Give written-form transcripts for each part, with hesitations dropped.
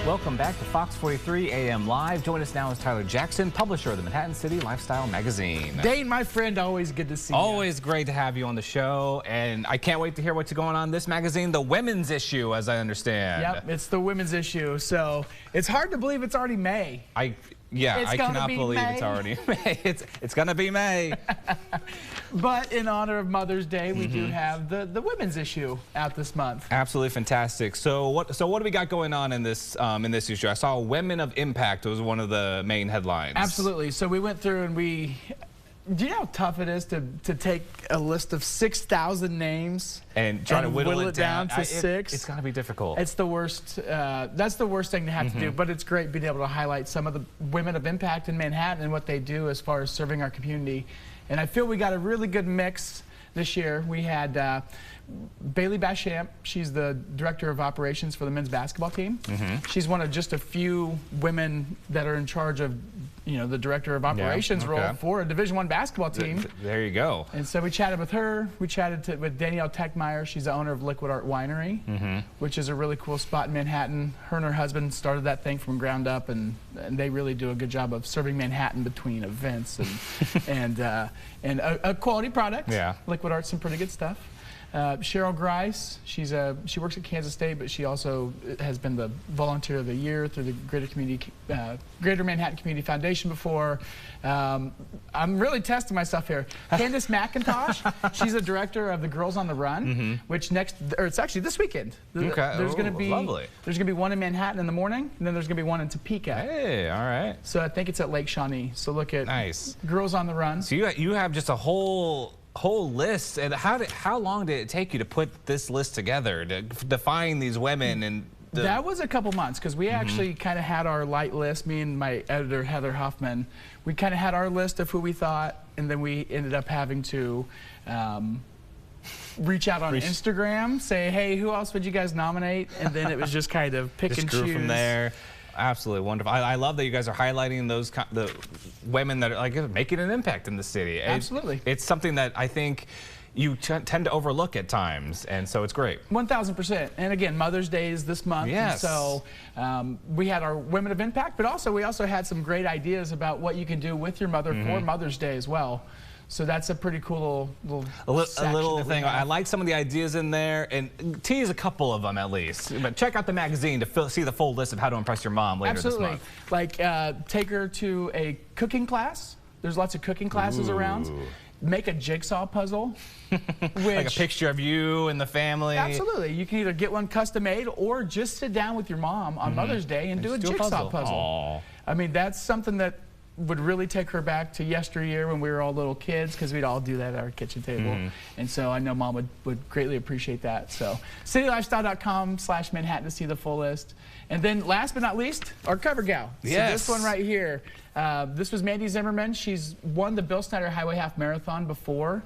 Welcome back to Fox 43 AM Live. Join us now is Tyler Jackson, publisher of the Manhattan City Lifestyle Magazine. Dane, my friend, always good to see you. Always great to have you on the show, and I can't wait to hear what's going on in this magazine, the women's issue, as I understand. Yep, it's the women's issue, so it's hard to believe it's already May. I cannot believe May. It's already May. It's gonna be May. But in honor of Mother's Day, we do have the women's issue out this month. Absolutely fantastic. So what do we got going on in this issue? I saw Women of Impact was one of the main headlines. Absolutely. So we went through and do you know how tough it is to take a list of 6,000 names and try to whittle it down to six? It's gotta be difficult. It's the worst. That's the worst thing to have to do. But it's great being able to highlight some of the women of impact in Manhattan and what they do as far as serving our community. And I feel we got a really good mix this year. We had Bailey Bachamp. She's the director of operations for the men's basketball team. She's one of just a few women that are in charge of, the director of operations role for a Division I basketball team. There you go. And so we chatted with her. We chatted with Danielle Techmeyer. She's the owner of Liquid Art Winery, which is a really cool spot in Manhattan. Her and her husband started that thing from ground up, and they really do a good job of serving Manhattan between events and a quality product. Yeah. Liquid Art's some pretty good stuff. Cheryl Grice, she works at Kansas State, but she also has been the Volunteer of the Year through the Greater Manhattan Community Foundation before. I'm really testing myself here. Candace McIntosh, she's the director of the Girls on the Run, which it's actually this weekend. There's going to be one in Manhattan in the morning, and then there's going to be one in Topeka. Hey, all right. So I think it's at Lake Shawnee. So look at Girls on the Run. So you have just a whole list, and how long did it take you to put this list together to define these women? And that was a couple months, because we actually kind of had our light list. Me and my editor Heather Huffman, we kind of had our list of who we thought, and then we ended up having to reach out on Instagram, say, hey, who else would you guys nominate? And then it was just kind of pick and choose from there. Absolutely wonderful. I love that you guys are highlighting the women that are making an impact in the city. Absolutely. It's something that I think you tend to overlook at times, and so it's great. 1,000%. And again, Mother's Day is this month. Yes. And so we had our Women of Impact, but we also had some great ideas about what you can do with your mother for Mother's Day as well. So that's a pretty cool little thing. I like some of the ideas in there, and tease a couple of them at least. But check out the magazine to see the full list of how to impress your mom later this month. Like take her to a cooking class. There's lots of cooking classes around. Make a jigsaw puzzle. Like a picture of you and the family. Absolutely. You can either get one custom made or just sit down with your mom on Mother's Day and do a jigsaw puzzle. I mean, that's something that would really take her back to yesteryear when we were all little kids, because we'd all do that at our kitchen table. And so I know Mom would greatly appreciate that. So citylifestyle.com/Manhattan to see the full list. And then last but not least, our cover gal. Yes. So this one right here, this was Mandy Zimmerman. She's won the Bill Snyder Highway Half Marathon before.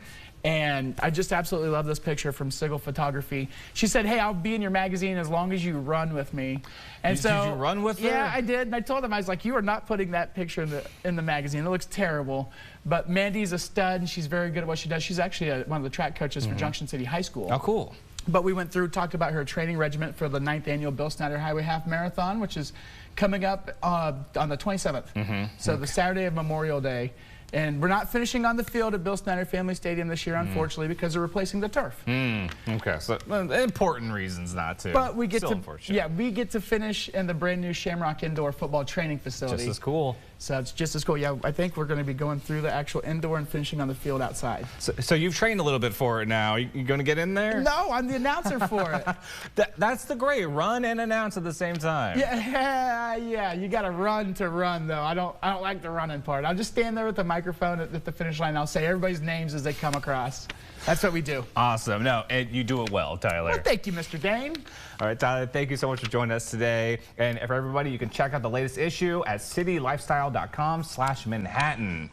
And I just absolutely love this picture from Sigil Photography. She said, hey, I'll be in your magazine as long as you run with me. And did you run with her? Yeah, I did. And I told them, I was like, you are not putting that picture in the magazine. It looks terrible. But Mandy's a stud, and she's very good at what she does. She's actually one of the track coaches for Junction City High School. Oh, cool. But we went through, talked about her training regimen for the 9th annual Bill Snyder Highway Half Marathon, which is coming up on the 27th. So the Saturday of Memorial Day. And we're not finishing on the field at Bill Snyder Family Stadium this year, unfortunately, because they're replacing the turf. Okay, so important reasons not to. But we get we get to finish in the brand new Shamrock Indoor Football Training Facility. Just as cool. So it's just as cool. Yeah, I think we're going to be going through the actual indoor and finishing on the field outside. So you've trained a little bit for it now. You going to get in there? No, I'm the announcer for it. That's the great run and announce at the same time. Yeah. You got to run to run though. I don't like the running part. I'll just stand there with the microphone at the finish line. I'll say everybody's names as they come across. That's what we do. Awesome. No, and you do it well, Tyler. Well, thank you, Mr. Dane. All right, Tyler, thank you so much for joining us today. And for everybody, you can check out the latest issue at citylifestyle.com/Manhattan.